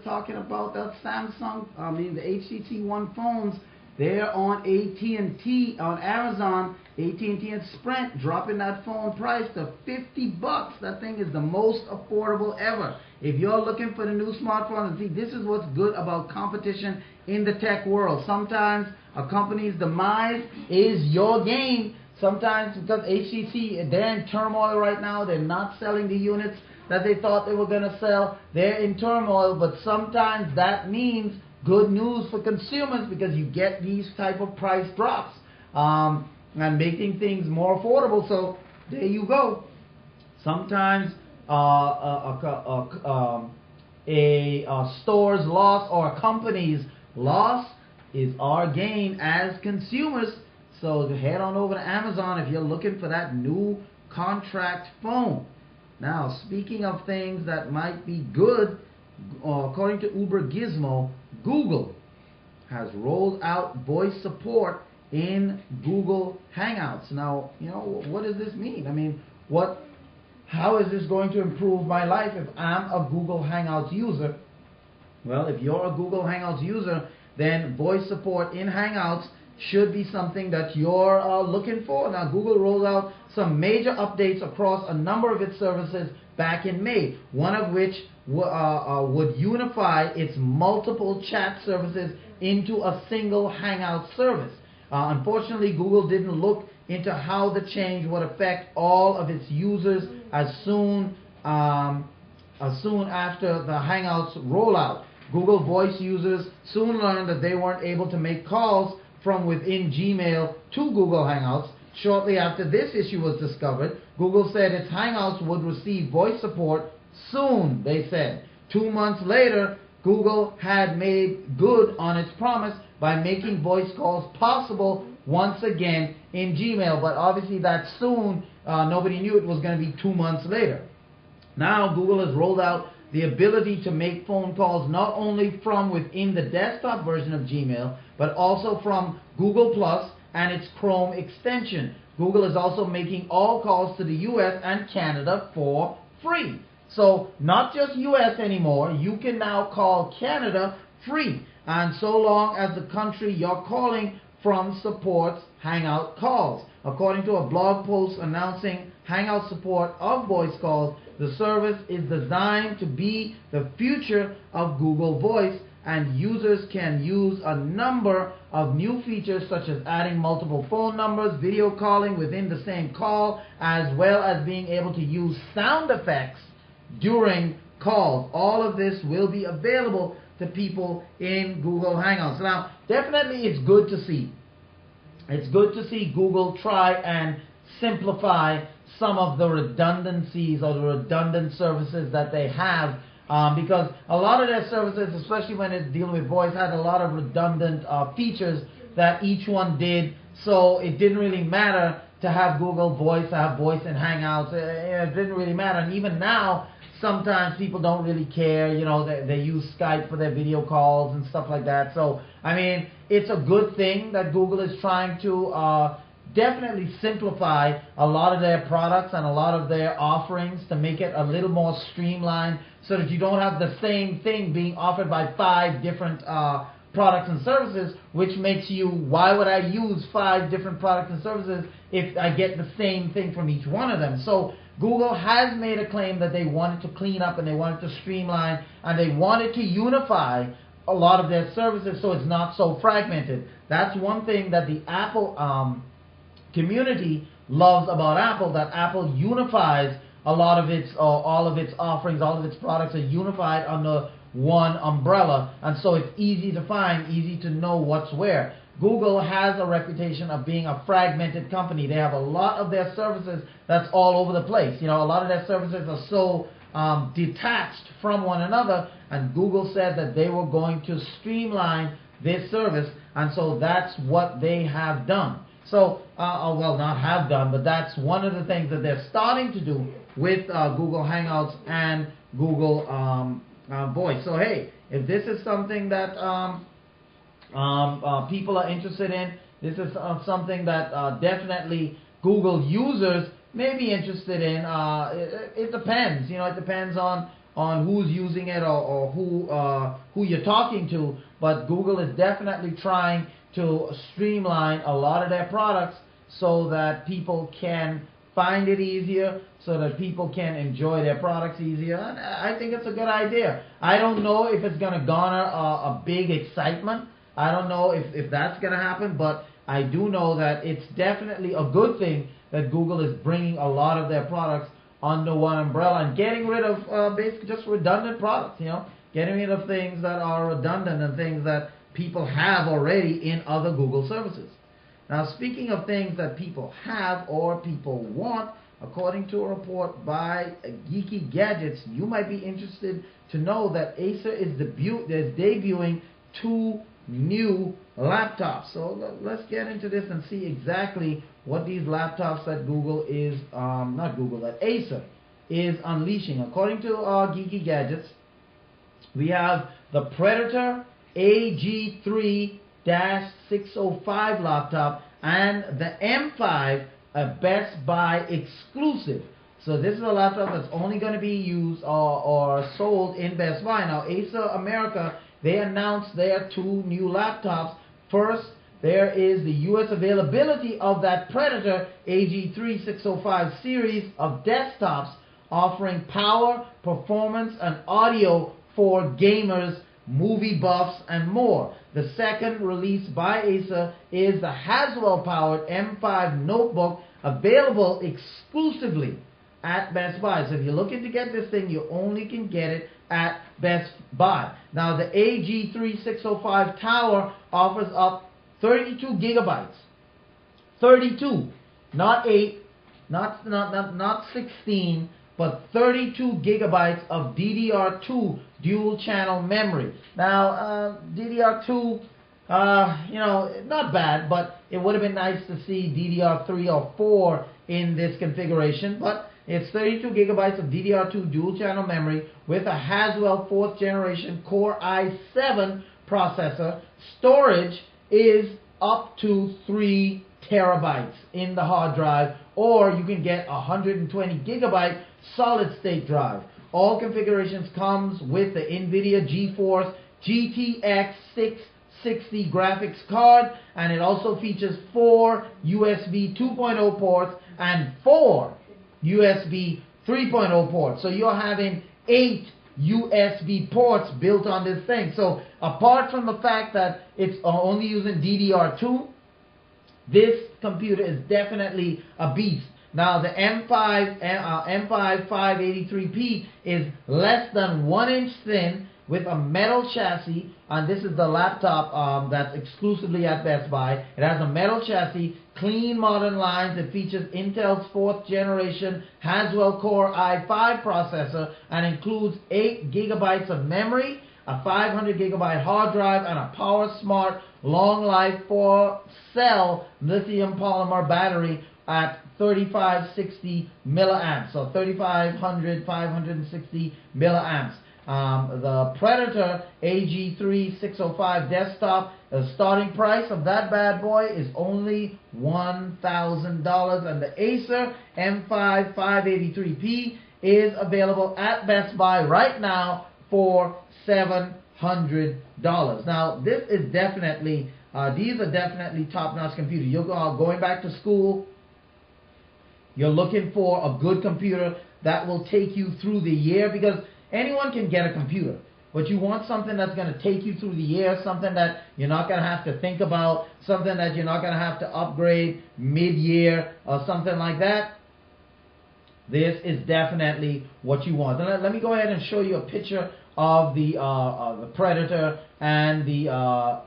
Talking about that the HTC One phones. They're on AT&T, on Amazon. AT&T and Sprint dropping that phone price to $50. That thing is the most affordable ever. If you're looking for the new smartphone, see, this is what's good about competition in the tech world. Sometimes a company's demise is your gain. Sometimes because HTC, they're in turmoil right now. They're not selling the units that they thought they were going to sell. They're in turmoil, but sometimes that means good news for consumers because you get these type of price drops and making things more affordable. So there you go. Sometimes a store's loss or a company's loss is our gain as consumers. So head on over to Amazon if you're looking for that new contract phone. Now, speaking of things that might be good, according to Uber Gizmo, Google has rolled out voice support in Google Hangouts. Now, what does this mean? I mean, how is this going to improve my life if I'm a Google Hangouts user? Well, if you're a Google Hangouts user, then voice support in Hangouts should be something that you're looking for. Now, Google rolled out some major updates across a number of its services back in May, one of which would unify its multiple chat services into a single Hangout service. Unfortunately, Google didn't look into how the change would affect all of its users as soon after the Hangouts rollout. Google Voice users soon learned that they weren't able to make calls from within Gmail to Google Hangouts. Shortly after this issue was discovered, Google said its Hangouts would receive voice support soon, they said. 2 months later, Google had made good on its promise by making voice calls possible once again in Gmail. But obviously that soon, nobody knew it was going to be 2 months later. Now Google has rolled out the ability to make phone calls not only from within the desktop version of Gmail, but also from Google Plus and its Chrome extension. Google is also making all calls to the US and Canada for free. So not just US anymore, you can now call Canada free. And so long as the country you're calling from supports Hangout calls. According to a blog post announcing Hangout support of voice calls, the service is designed to be the future of Google Voice, and users can use a number of new features such as adding multiple phone numbers, video calling within the same call, as well as being able to use sound effects during calls. All of this will be available to people in Google Hangouts. Now, definitely it's good to see. It's good to see Google try and simplify some of the redundancies or the redundant services that they have, because a lot of their services, especially when it's dealing with voice, had a lot of redundant features that each one did. So it didn't really matter to have Google Voice, to have voice in Hangouts. It didn't really matter. And even now, sometimes people don't really care. They use Skype for their video calls and stuff like that. So, I mean, it's a good thing that Google is trying to definitely simplify a lot of their products and a lot of their offerings to make it a little more streamlined so that you don't have the same thing being offered by 5 different products and services, which makes you, why would I use 5 different products and services if I get the same thing from each one of them? So Google has made a claim that they wanted to clean up and they wanted to streamline and they wanted to unify a lot of their services so it's not so fragmented. That's one thing that the Apple community loves about Apple, that Apple unifies a lot of its, all of its offerings, all of its products are unified under one umbrella, and so it's easy to find, easy to know what's where. Google has a reputation of being a fragmented company. They have a lot of their services that's all over the place. A lot of their services are so detached from one another, and Google said that they were going to streamline this service, and so that's what they have done. So, well, not have done, but that's one of the things that they're starting to do with Google Hangouts and Google Voice. So hey, if this is something that people are interested in, this is something that definitely Google users may be interested in. It depends, it depends on who's using it or who you're talking to. But Google is definitely trying to streamline a lot of their products so that people can find it easier, so that people can enjoy their products easier. And I think it's a good idea. I don't know if it's going to garner a big excitement. I don't know if that's going to happen, but I do know that it's definitely a good thing that Google is bringing a lot of their products under one umbrella and getting rid of basically just redundant products, getting rid of things that are redundant and things that people have already in other Google services. Now, speaking of things that people have or people want, according to a report by Geeky Gadgets, you might be interested to know that Acer is debuting 2 new laptops. So let's get into this and see exactly what these laptops that that Acer is unleashing. According to Geeky Gadgets, we have the Predator AG3-605 laptop and the M5, a Best Buy exclusive. So this is a laptop that's only going to be used or sold in Best Buy. Now, Acer America, they announced their 2 new laptops. First, there is the U.S. availability of that Predator AG3-605 series of desktops offering power, performance, and audio for gamers, movie buffs, and more. The second, released by Acer, is the Haswell-powered M5 notebook, available exclusively at Best Buy. So if you're looking to get this thing, you only can get it at Best Buy. Now, the AG3-605 Tower offers up 32 gigabytes. 32, not 8, not 16, but 32 gigabytes of DDR2 dual channel memory. Now, DDR2, not bad, but it would have been nice to see DDR3 or 4 in this configuration. But it's 32 gigabytes of DDR2 dual channel memory with a Haswell 4th generation Core i7 processor. Storage is up to 3 terabytes in the hard drive, or you can get 120 gigabyte solid state drive. All configurations comes with the NVIDIA GeForce GTX 660 graphics card, and it also features 4 USB 2.0 ports and 4 USB 3.0 ports. So you're having 8 USB ports built on this thing. So apart from the fact that it's only using DDR2, this computer is definitely a beast. Now, the M5 583P is less than 1 inch thin with a metal chassis, and this is the laptop that's exclusively at Best Buy. It has a metal chassis, clean modern lines. It features Intel's 4th generation Haswell Core i5 processor and includes 8 gigabytes of memory, a 500 gigabyte hard drive, and a power smart long life 4-cell lithium polymer battery at 3560 milliamps, so 560 milliamps. The Predator AG3-605 desktop, the starting price of that bad boy is only $1,000, and the Acer M5 583P is available at Best Buy right now for $700. Now, this is definitely, these are definitely top-notch computers. You're going back to school, you're looking for a good computer that will take you through the year, because anyone can get a computer, but you want something that's going to take you through the year, something that you're not going to have to think about, something that you're not going to have to upgrade mid-year or something like that. This is definitely what you want. Let me go ahead and show you a picture of the Predator and the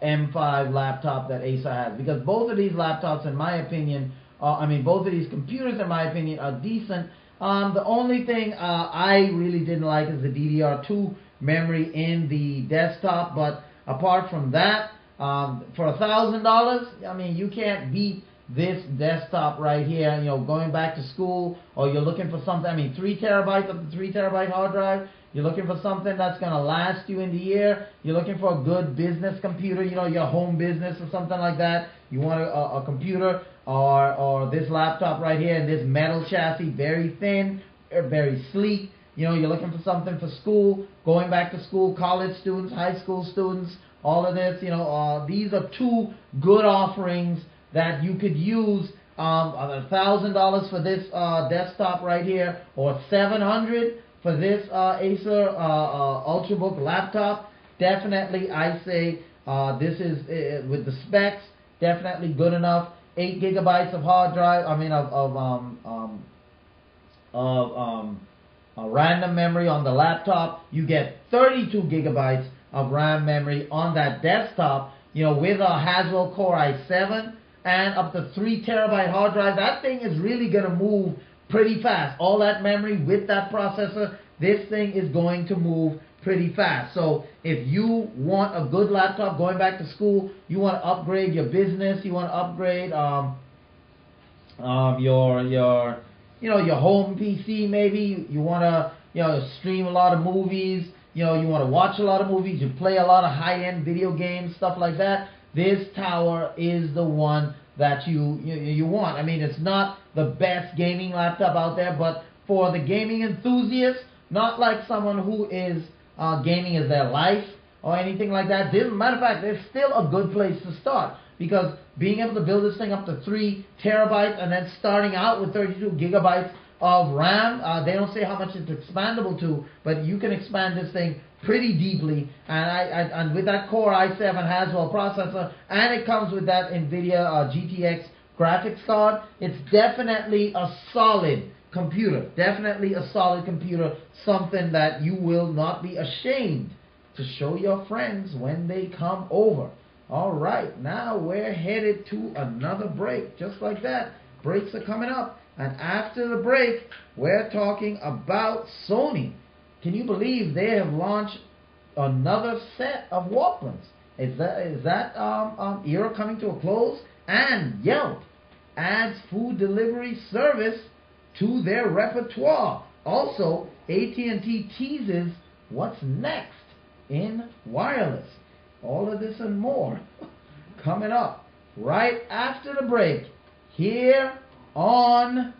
M5 laptop that Acer has, because both of these laptops, in my opinion, both of these computers, in my opinion, are decent. The only thing I really didn't like is the DDR2 memory in the desktop, but apart from that, for $1,000, you can't beat this desktop right here, you know, going back to school, or you're looking for something, I mean, 3 terabytes of the 3 terabyte hard drive, you're looking for something that's going to last you in the year, you're looking for a good business computer, you know, your home business or something like that, you want a computer, or this laptop right here, and this metal chassis, very thin, very sleek. You know, you're looking for something for school, going back to school, college students, high school students, all of this, you know, these are 2 good offerings that you could use. $1,000 for this desktop right here, or $700 for this Acer Ultrabook laptop. Definitely, I say this is with the specs, definitely good enough. 8 gigabytes of hard drive. I mean, random memory on the laptop. You get 32 gigabytes of RAM memory on that desktop, you know, with a Haswell Core i7 and up to 3 terabyte hard drive. That thing is really going to move pretty fast. All that memory with that processor, this thing is going to move pretty fast. So if you want a good laptop going back to school, you want to upgrade your business, you want to upgrade your home PC, maybe you want to stream a lot of movies, you want to watch a lot of movies, you play a lot of high-end video games, stuff like that, this tower is the one that you want. I mean, it's not the best gaming laptop out there, but for the gaming enthusiast, not like someone who is gaming as their life or anything like that. Matter of fact, it's still a good place to start, because being able to build this thing up to 3 terabytes and then starting out with 32 gigabytes of RAM, they don't say how much it's expandable to, but you can expand this thing pretty deeply. And with that Core i7 Haswell processor, and it comes with that NVIDIA GTX graphics card, it's definitely a solid computer. Definitely a solid computer, something that you will not be ashamed to show your friends when they come over. All right, now we're headed to another break. Just like that, breaks are coming up. And after the break, we're talking about Sony. Can you believe they have launched another set of Walkmans? Is that era coming to a close? And Yelp adds food delivery service to their repertoire. Also, AT&T teases what's next in wireless. All of this and more coming up right after the break here on,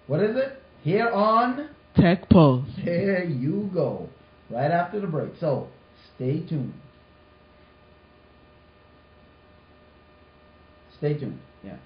what is it? Here on Tech Pulse. There you go. Right after the break. So stay tuned. Stay tuned. Yeah.